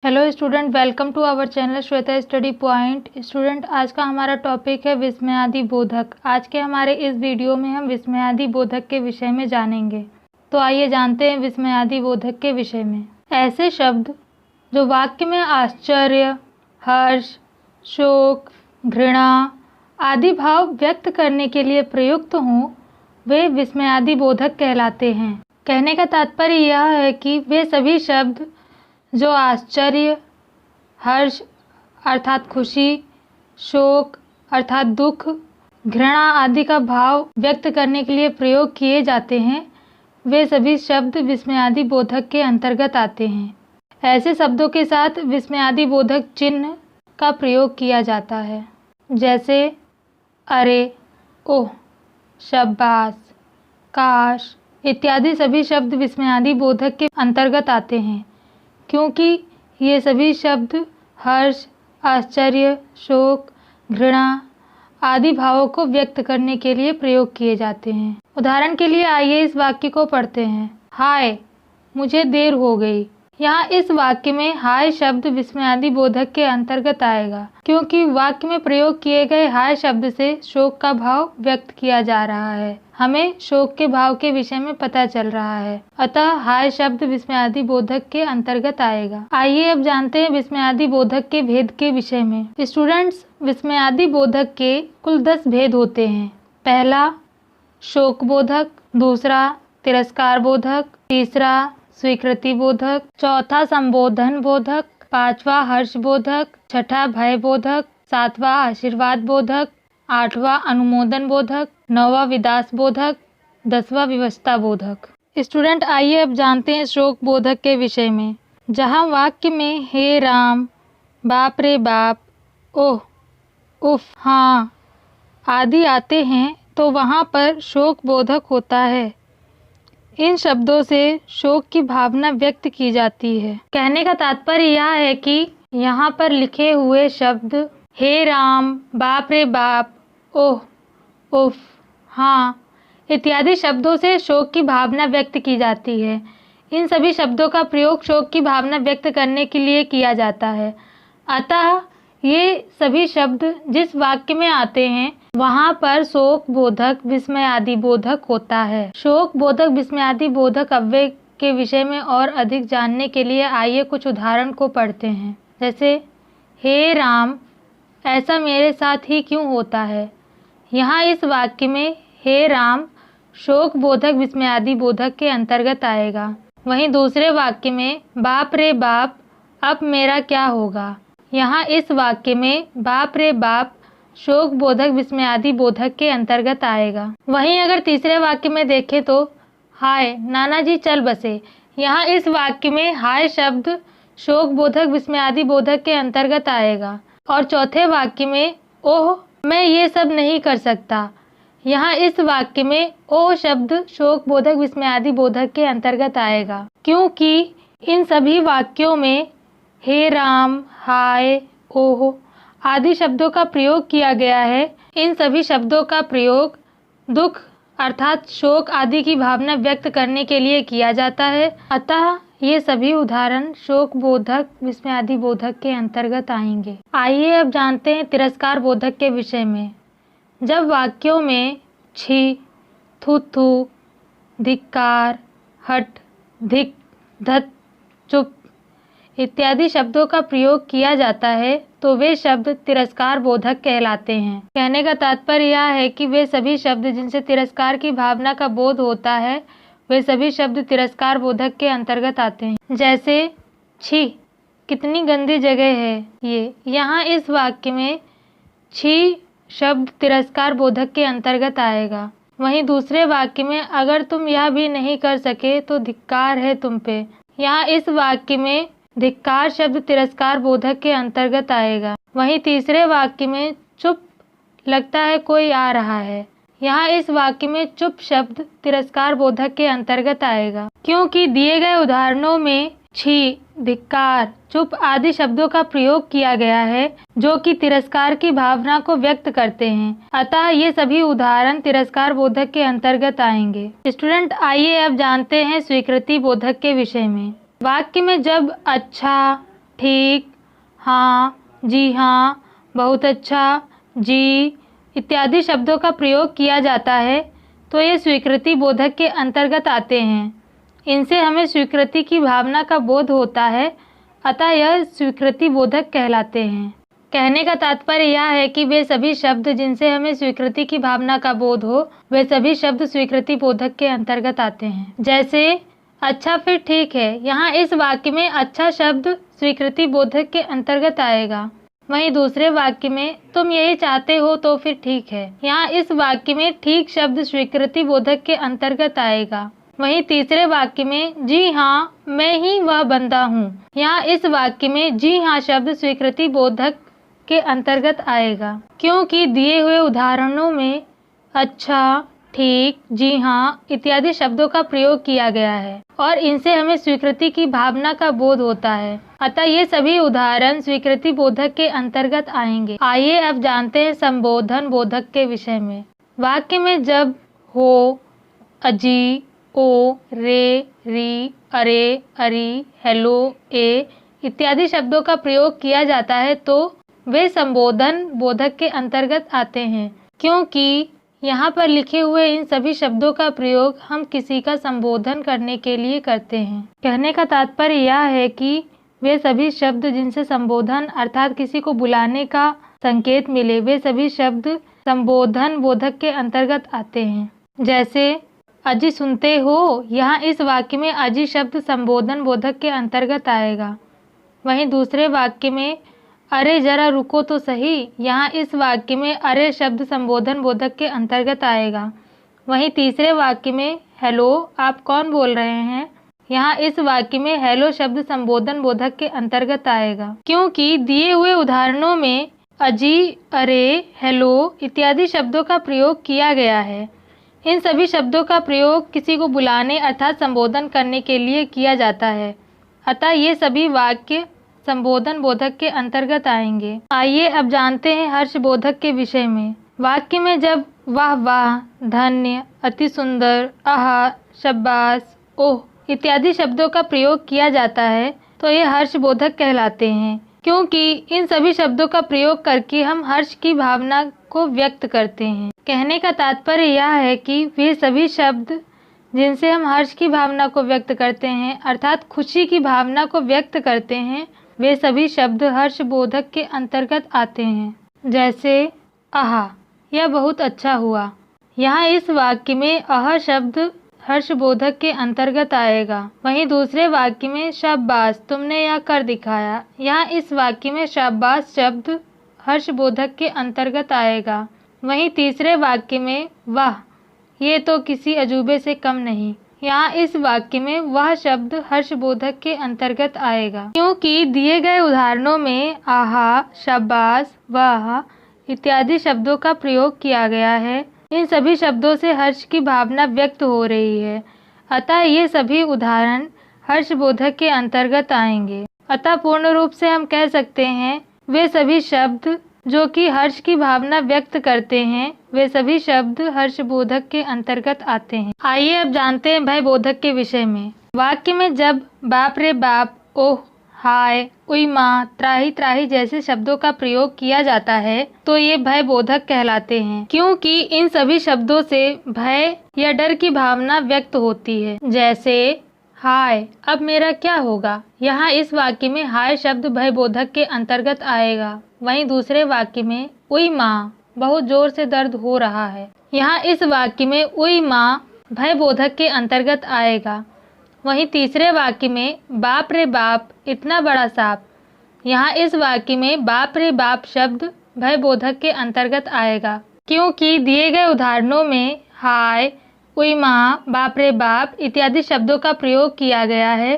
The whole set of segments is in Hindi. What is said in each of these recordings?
Hello student, welcome to our channel Shweta study point. Student, आज का हमारा टॉपिक है विस्मयादि बोधक। आज के हमारे इस वीडियो में हम विस्मयादि बोधक के विषय में जानेंगे। तो आइए जानते हैं विस्मयादि बोधक के विषय में। ऐसे शब्द जो वाक्य में आश्चर्य, हर्ष, शोक, घृणा आदि भाव व्यक्त करने के लिए प्रयुक्त हों, वे विस्मयादि बोधक कहलाते हैं। कहने का तात्पर्य यह है कि वे सभी शब्द जो आश्चर्य, हर्ष अर्थात खुशी, शोक अर्थात दुख, घृणा आदि का भाव व्यक्त करने के लिए प्रयोग किए जाते हैं, वे सभी शब्द विस्मयादि बोधक के अंतर्गत आते हैं। ऐसे शब्दों के साथ विस्मयादि बोधक चिन्ह का प्रयोग किया जाता है, जैसे अरे, ओह, शाबाश, काश इत्यादि सभी शब्द विस्मयादि बोधक के अंतर्गत आते हैं, क्योंकि ये सभी शब्द हर्ष, आश्चर्य, शोक, घृणा आदि भावों को व्यक्त करने के लिए प्रयोग किए जाते हैं। उदाहरण के लिए आइए इस वाक्य को पढ़ते हैं। हाय, मुझे देर हो गई। यहाँ इस वाक्य में हाय शब्द विस्मयादि बोधक के अंतर्गत आएगा, क्योंकि वाक्य में प्रयोग किए गए हाय शब्द से शोक का भाव व्यक्त किया जा रहा है। हमें शोक के भाव के विषय में पता चल रहा है, अतः हाय शब्द विस्मयादि बोधक के अंतर्गत आएगा। आइए अब जानते हैं विस्मयादि बोधक के भेद के विषय में। स्टूडेंट्स, विस्मयादि बोधक के कुल 10 भेद होते हैं। पहला शोक बोधक, दूसरा तिरस्कार बोधक, तीसरा स्वीकृति बोधक, चौथा संबोधन बोधक, पांचवा हर्ष बोधक, छठा भय बोधक, सातवां आशीर्वाद बोधक, आठवां अनुमोदन बोधक, नौवां विदास बोधक, 10वां विवशता बोधक। स्टूडेंट, आइए अब जानते हैं शोक बोधक के विषय में। जहाँ वाक्य में हे राम, बाप रे बाप, ओह, उफ, हाँ आदि आते हैं, तो वहाँ पर शोक बोधक होता है। इन शब्दों से शोक की भावना व्यक्त की जाती है। कहने का तात्पर्य यह है कि यहाँ पर लिखे हुए शब्द हे राम, बाप रे बाप, ओह, उफ, हाँ इत्यादि शब्दों से शोक की भावना व्यक्त की जाती है। इन सभी शब्दों का प्रयोग शोक की भावना व्यक्त करने के लिए किया जाता है। अतः ये सभी शब्द जिस वाक्य में आते हैं, वहाँ पर शोक बोधक विस्मयादि बोधक होता है। शोक बोधक विस्मयादि बोधक अव्यय के विषय में और अधिक जानने के लिए आइए कुछ उदाहरण को पढ़ते हैं। जैसे हे राम, ऐसा मेरे साथ ही क्यों होता है। यहाँ इस वाक्य में हे राम शोक बोधक विस्मयादि बोधक के अंतर्गत आएगा। वहीं दूसरे वाक्य में बाप रे बाप, अब मेरा क्या होगा। यहाँ इस वाक्य में बाप रे बाप शोक बोधक विस्मयादि बोधक के अंतर्गत आएगा। वहीं अगर तीसरे वाक्य में देखें तो हाय नाना जी चल बसे, यहाँ इस वाक्य में हाय शब्द शोक बोधक विस्मयादि बोधक के अंतर्गत आएगा। और चौथे वाक्य में ओह मैं ये सब नहीं कर सकता, यहाँ इस वाक्य में ओह शब्द शोक बोधक विस्मयादि बोधक के अंतर्गत आएगा, क्योंकि इन सभी वाक्यों में हे राम, हाय, ओह आदि शब्दों का प्रयोग किया गया है। इन सभी शब्दों का प्रयोग दुख अर्थात शोक आदि की भावना व्यक्त करने के लिए किया जाता है। अतः ये सभी उदाहरण शोक बोधक विस्मयादि बोधक के अंतर्गत आएंगे। आइए अब जानते हैं तिरस्कार बोधक के विषय में। जब वाक्यों में छी, थू थू, धिक्कार, हट, धिक, धत, चुप इत्यादि शब्दों का प्रयोग किया जाता है, तो वे शब्द तिरस्कार बोधक कहलाते हैं। कहने का तात्पर्य यह है कि वे सभी शब्द जिनसे तिरस्कार की भावना का बोध होता है, वे सभी शब्द तिरस्कार बोधक के अंतर्गत आते हैं। जैसे छी, कितनी गंदी जगह है ये, यहाँ इस वाक्य में छी शब्द तिरस्कार बोधक के अंतर्गत आएगा। वहीं दूसरे वाक्य में अगर तुम यह भी नहीं कर सके तो धिक्कार है तुम पे, यहाँ इस वाक्य में धिक्कार शब्द तिरस्कार बोधक के अंतर्गत आएगा। वहीं तीसरे वाक्य में चुप, लगता है कोई आ रहा है, यहाँ इस वाक्य में चुप शब्द तिरस्कार बोधक के अंतर्गत आएगा, क्योंकि दिए गए उदाहरणों में छी, धिक्कार, चुप आदि शब्दों का प्रयोग किया गया है, जो कि तिरस्कार की भावना को व्यक्त करते हैं। अतः ये सभी उदाहरण तिरस्कार बोधक के अंतर्गत आएंगे। स्टूडेंट, आइए अब जानते हैं स्वीकृति बोधक के विषय में। वाक्य में जब अच्छा, ठीक, हाँ, जी हाँ, बहुत अच्छा, जी इत्यादि शब्दों का प्रयोग किया जाता है तो ये स्वीकृति बोधक के अंतर्गत आते हैं। इनसे हमें स्वीकृति की भावना का बोध होता है, अतः यह स्वीकृति बोधक कहलाते हैं। कहने का तात्पर्य यह है कि वे सभी शब्द जिनसे हमें स्वीकृति की भावना का बोध हो, वे सभी शब्द स्वीकृति बोधक के अंतर्गत आते हैं। जैसे अच्छा फिर ठीक है, यहाँ इस वाक्य में अच्छा शब्द स्वीकृति बोधक के अंतर्गत आएगा। वहीं दूसरे वाक्य में तुम यही चाहते हो तो फिर ठीक है, यहाँ इस वाक्य में ठीक शब्द स्वीकृति बोधक के अंतर्गत आएगा। वहीं तीसरे वाक्य में जी हाँ मैं ही वह बंदा हूँ, यहाँ इस वाक्य में जी हाँ शब्द स्वीकृति बोधक के अंतर्गत आएगा, क्योंकि दिए हुए उदाहरणों में अच्छा, ठीक, जी हाँ इत्यादि शब्दों का प्रयोग किया गया है और इनसे हमें स्वीकृति की भावना का बोध होता है, अतः ये सभी उदाहरण स्वीकृति बोधक के अंतर्गत आएंगे। आइए अब जानते हैं संबोधन बोधक के विषय में। वाक्य में जब हो, अजी, ओ, रे, री, अरे, अरी, हेलो, ए इत्यादि शब्दों का प्रयोग किया जाता है तो वे संबोधन बोधक के अंतर्गत आते हैं, क्योंकि यहाँ पर लिखे हुए इन सभी शब्दों का प्रयोग हम किसी का संबोधन करने के लिए करते हैं। कहने का तात्पर्य यह है कि वे सभी शब्द जिनसे संबोधन अर्थात किसी को बुलाने का संकेत मिले, वे सभी शब्द संबोधन बोधक के अंतर्गत आते हैं। जैसे अजी सुनते हो, यहाँ इस वाक्य में अजी शब्द संबोधन बोधक के अंतर्गत आएगा। वहीं दूसरे वाक्य में अरे जरा रुको तो सही, यहाँ इस वाक्य में अरे शब्द संबोधन बोधक के अंतर्गत आएगा। वहीं तीसरे वाक्य में हेलो आप कौन बोल रहे हैं, यहाँ इस वाक्य में हेलो शब्द संबोधन बोधक के अंतर्गत आएगा, क्योंकि दिए हुए उदाहरणों में अजी, अरे, हेलो इत्यादि शब्दों का प्रयोग किया गया है। इन सभी शब्दों का प्रयोग किसी को बुलाने अर्थात संबोधन करने के लिए किया जाता है, अतः ये सभी वाक्य संबोधन बोधक के अंतर्गत आएंगे। आइए अब जानते हैं हर्ष बोधक के विषय में। वाक्य में जब वाह वाह, धन्य, अति सुंदर, आहा, शाबाश, ओह इत्यादि शब्दों का प्रयोग किया जाता है तो ये हर्ष बोधक कहलाते हैं, क्योंकि इन सभी शब्दों का प्रयोग करके हम हर्ष की भावना को व्यक्त करते हैं। कहने का तात्पर्य यह है कि वे सभी शब्द जिनसे हम हर्ष की भावना को व्यक्त करते हैं अर्थात खुशी की भावना को व्यक्त करते हैं, वे सभी शब्द हर्ष बोधक के अंतर्गत आते हैं। जैसे आहा, यह बहुत अच्छा हुआ, यहाँ इस वाक्य में आहा शब्द हर्ष बोधक के अंतर्गत आएगा। वहीं दूसरे वाक्य में शाबाश, तुमने यह कर दिखाया, यहाँ इस वाक्य में शाबाश शब्द हर्ष बोधक के अंतर्गत आएगा। वहीं तीसरे वाक्य में वाह, ये तो किसी अजूबे से कम नहीं, यहाँ इस वाक्य में वह शब्द हर्ष बोधक के अंतर्गत आएगा, क्योंकि दिए गए उदाहरणों में आहा, शाबाश, वाह इत्यादि शब्दों का प्रयोग किया गया है। इन सभी शब्दों से हर्ष की भावना व्यक्त हो रही है, अतः ये सभी उदाहरण हर्ष बोधक के अंतर्गत आएंगे। अतः पूर्ण रूप से हम कह सकते हैं वे सभी शब्द जो कि हर्ष की भावना व्यक्त करते हैं, वे सभी शब्द हर्ष बोधक के अंतर्गत आते हैं। आइए अब जानते हैं भय बोधक के विषय में। वाक्य में जब बाप रे बाप, ओह, हाय, उई माँ, त्राही त्राही जैसे शब्दों का प्रयोग किया जाता है तो ये भय बोधक कहलाते हैं, क्योंकि इन सभी शब्दों से भय या डर की भावना व्यक्त होती है। जैसे हाय, अब मेरा क्या होगा, यहाँ इस वाक्य में हाय शब्द भय बोधक के अंतर्गत आएगा। वहीं दूसरे वाक्य में उई माँ, बहुत जोर से दर्द हो रहा है, यहाँ इस वाक्य में उई माँ भय बोधक के अंतर्गत आएगा। वहीं तीसरे वाक्य में बाप रे बाप, इतना बड़ा सांप, यहाँ इस वाक्य में बाप रे बाप शब्द भय बोधक के अंतर्गत आएगा, क्योंकि दिए गए उदाहरणों में हाय, उई माँ, बाप रे बाप इत्यादि शब्दों का प्रयोग किया गया है।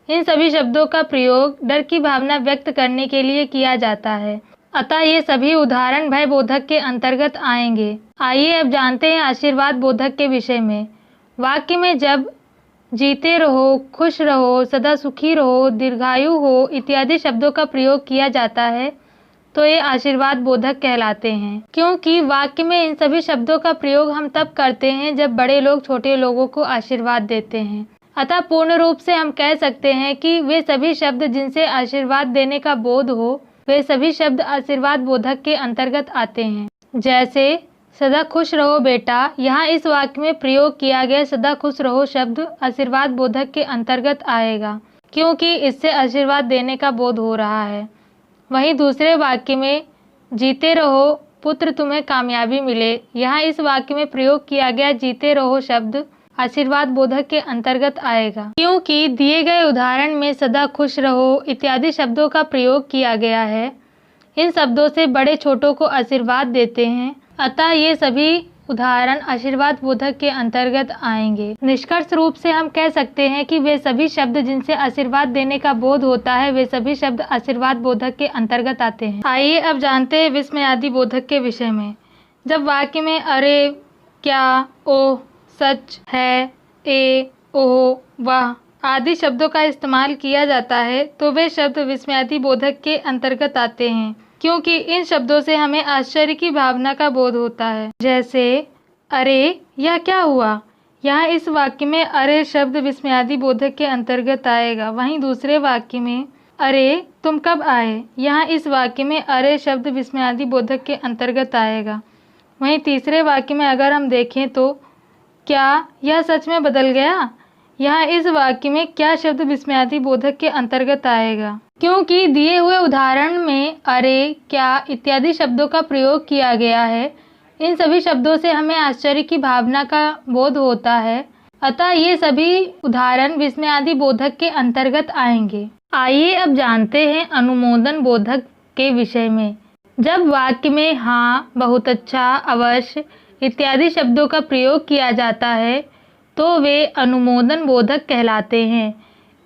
इन सभी शब्दों का प्रयोग डर की भावना व्यक्त करने के लिए किया जाता है, अतः ये सभी उदाहरण भय बोधक के अंतर्गत आएंगे। आइए अब जानते हैं आशीर्वाद बोधक के विषय में। वाक्य में जब जीते रहो, खुश रहो, सदा सुखी रहो, दीर्घायु हो इत्यादि शब्दों का प्रयोग किया जाता है तो ये आशीर्वाद बोधक कहलाते हैं, क्योंकि वाक्य में इन सभी शब्दों का प्रयोग हम तब करते हैं जब बड़े लोग छोटे लोगों को आशीर्वाद देते हैं। अतः पूर्ण रूप से हम कह सकते हैं कि वे सभी शब्द जिनसे आशीर्वाद देने का बोध हो, वे सभी शब्द आशीर्वाद बोधक के अंतर्गत आते हैं। जैसे सदा खुश रहो बेटा, यहाँ इस वाक्य में प्रयोग किया गया सदा खुश रहो शब्द आशीर्वाद बोधक के अंतर्गत आएगा, क्योंकि इससे आशीर्वाद देने का बोध हो रहा है। वहीं दूसरे वाक्य में जीते रहो पुत्र तुम्हें कामयाबी मिले, यहाँ इस वाक्य में प्रयोग किया गया जीते रहो शब्द आशीर्वाद बोधक के अंतर्गत आएगा, क्योंकि दिए गए उदाहरण में सदा खुश रहो इत्यादि शब्दों का प्रयोग किया गया है। इन शब्दों से बड़े छोटों को आशीर्वाद देते हैं, अतः ये सभी उदाहरण आशीर्वाद बोधक के अंतर्गत आएंगे। निष्कर्ष रूप से हम कह सकते हैं कि वे सभी शब्द जिनसे आशीर्वाद देने का बोध होता है, वे सभी शब्द आशीर्वाद बोधक के अंतर्गत आते हैं। आइए अब जानते हैं विस्मयादि बोधक के विषय में। जब वाक्य में अरे, क्या, ओह, सच है, ए, ओह, वाह आदि शब्दों का इस्तेमाल किया जाता है, तो वे शब्द विस्मयादि बोधक के अंतर्गत आते हैं, क्योंकि इन शब्दों से हमें आश्चर्य की भावना का बोध होता है। जैसे अरे, यह क्या हुआ, यहाँ इस वाक्य में अरे शब्द विस्मयादि बोधक के अंतर्गत आएगा। वहीं दूसरे वाक्य में अरे तुम कब आए, यहाँ इस वाक्य में अरे शब्द विस्मयादि बोधक के अंतर्गत आएगा। वहीं तीसरे वाक्य में अगर हम देखें तो क्या यह सच में बदल गया, यहाँ इस वाक्य में क्या शब्द विस्मयादि बोधक के अंतर्गत आएगा, क्योंकि दिए हुए उदाहरण में अरे, क्या इत्यादि शब्दों का प्रयोग किया गया है। इन सभी शब्दों से हमें आश्चर्य की भावना का बोध होता है, अतः ये सभी उदाहरण विस्मयादि बोधक के अंतर्गत आएंगे। आइए अब जानते हैं अनुमोदन बोधक के विषय में। जब वाक्य में हाँ, बहुत अच्छा, अवश्य इत्यादि शब्दों का प्रयोग किया जाता है, तो वे अनुमोदन बोधक कहलाते हैं।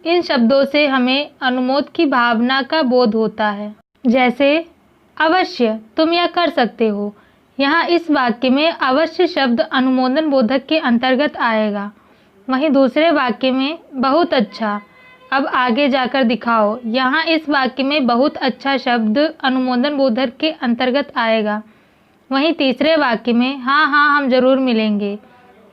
इन शब्दों से हमें अनुमोद की भावना का बोध होता है। जैसे अवश्य तुम यह कर सकते हो, यहाँ इस वाक्य में अवश्य शब्द अनुमोदन बोधक के अंतर्गत आएगा। वहीं दूसरे वाक्य में बहुत अच्छा, अब आगे जाकर दिखाओ, यहाँ इस वाक्य में बहुत अच्छा शब्द अनुमोदन बोधक के अंतर्गत आएगा। वहीं तीसरे वाक्य में हाँ हाँ हम जरूर मिलेंगे,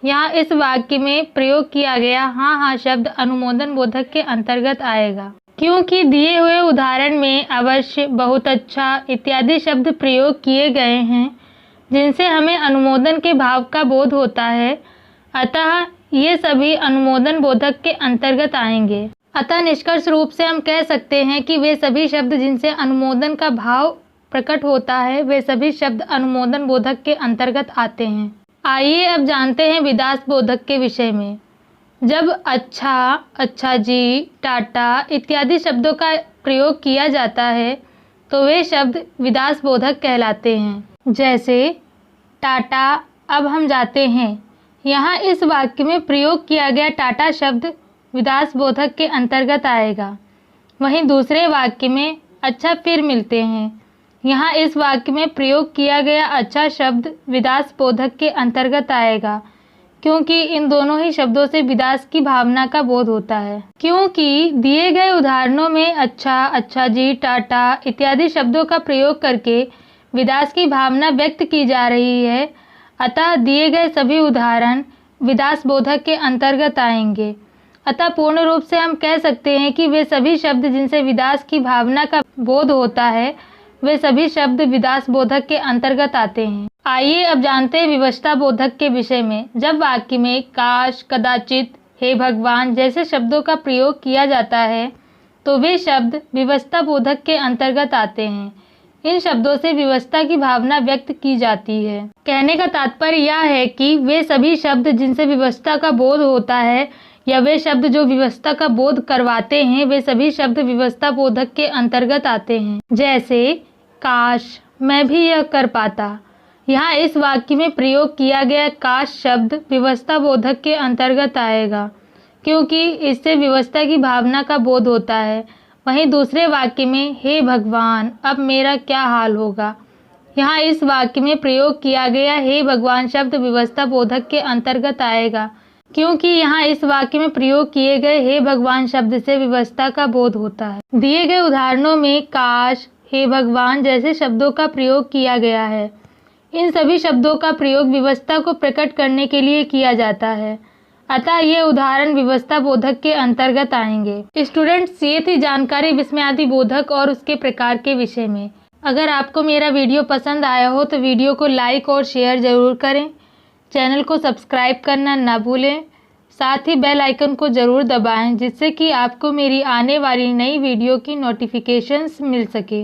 यहाँ इस वाक्य में प्रयोग किया गया हाँ हाँ शब्द अनुमोदन बोधक के अंतर्गत आएगा, क्योंकि दिए हुए उदाहरण में अवश्य, बहुत अच्छा इत्यादि शब्द प्रयोग किए गए हैं, जिनसे हमें अनुमोदन के भाव का बोध होता है। अतः ये सभी अनुमोदन बोधक के अंतर्गत आएंगे। अतः निष्कर्ष रूप से हम कह सकते हैं कि वे सभी शब्द जिनसे अनुमोदन का भाव प्रकट होता है, वे सभी शब्द अनुमोदन बोधक के अंतर्गत आते हैं। आइए अब जानते हैं विदास बोधक के विषय में। जब अच्छा, अच्छा जी, टाटा इत्यादि शब्दों का प्रयोग किया जाता है, तो वे शब्द विदास बोधक कहलाते हैं। जैसे टाटा अब हम जाते हैं, यहाँ इस वाक्य में प्रयोग किया गया टाटा शब्द विदास बोधक के अंतर्गत आएगा। वहीं दूसरे वाक्य में अच्छा फिर मिलते हैं, यहाँ इस वाक्य में प्रयोग किया गया अच्छा शब्द विदास बोधक के अंतर्गत आएगा, क्योंकि इन दोनों ही शब्दों से विदास की भावना का बोध होता है। क्योंकि दिए गए उदाहरणों में अच्छा, अच्छा जी, टाटा इत्यादि शब्दों का प्रयोग करके विदास की भावना व्यक्त की जा रही है, अतः दिए गए सभी उदाहरण विदास बोधक के अंतर्गत आएंगे। अतः पूर्ण रूप से हम कह सकते हैं कि वे सभी शब्द जिनसे विदास की भावना का बोध होता है, वे सभी शब्द विदास बोधक के अंतर्गत आते हैं। आइए अब जानते हैं विवशता बोधक के विषय में। जब वाक्य में काश, कदाचित, हे भगवान जैसे शब्दों का प्रयोग किया जाता है, तो वे शब्द विवशता बोधक के अंतर्गत आते हैं। इन शब्दों से विवशता की भावना व्यक्त की जाती है। कहने का तात्पर्य यह है कि वे सभी शब्द जिनसे विवशता का बोध होता है, या वे शब्द जो विवशता का बोध करवाते हैं, वे सभी शब्द विवशता बोधक के अंतर्गत आते हैं। जैसे काश मैं भी यह कर पाता, यहाँ इस वाक्य में प्रयोग किया गया काश शब्द विवशता बोधक के अंतर्गत आएगा, क्योंकि इससे विवशता की भावना का बोध होता है। वहीं दूसरे वाक्य में हे भगवान अब मेरा क्या हाल होगा, यहाँ इस वाक्य में प्रयोग किया गया हे भगवान शब्द विवशता बोधक के अंतर्गत आएगा, क्योंकि यहाँ इस वाक्य में प्रयोग किए गए हे भगवान शब्द से विवशता का बोध होता है। दिए गए उदाहरणों में काश, हे भगवान जैसे शब्दों का प्रयोग किया गया है। इन सभी शब्दों का प्रयोग विवशता को प्रकट करने के लिए किया जाता है। अतः ये उदाहरण विवक्षता बोधक के अंतर्गत आएंगे। स्टूडेंट्स, ये थी जानकारी विस्मयादि बोधक और उसके प्रकार के विषय में। अगर आपको मेरा वीडियो पसंद आया हो तो वीडियो को लाइक और शेयर ज़रूर करें। चैनल को सब्सक्राइब करना ना भूलें। साथ ही बेल आइकन को ज़रूर दबाएं, जिससे कि आपको मेरी आने वाली नई वीडियो की नोटिफिकेशंस मिल सके।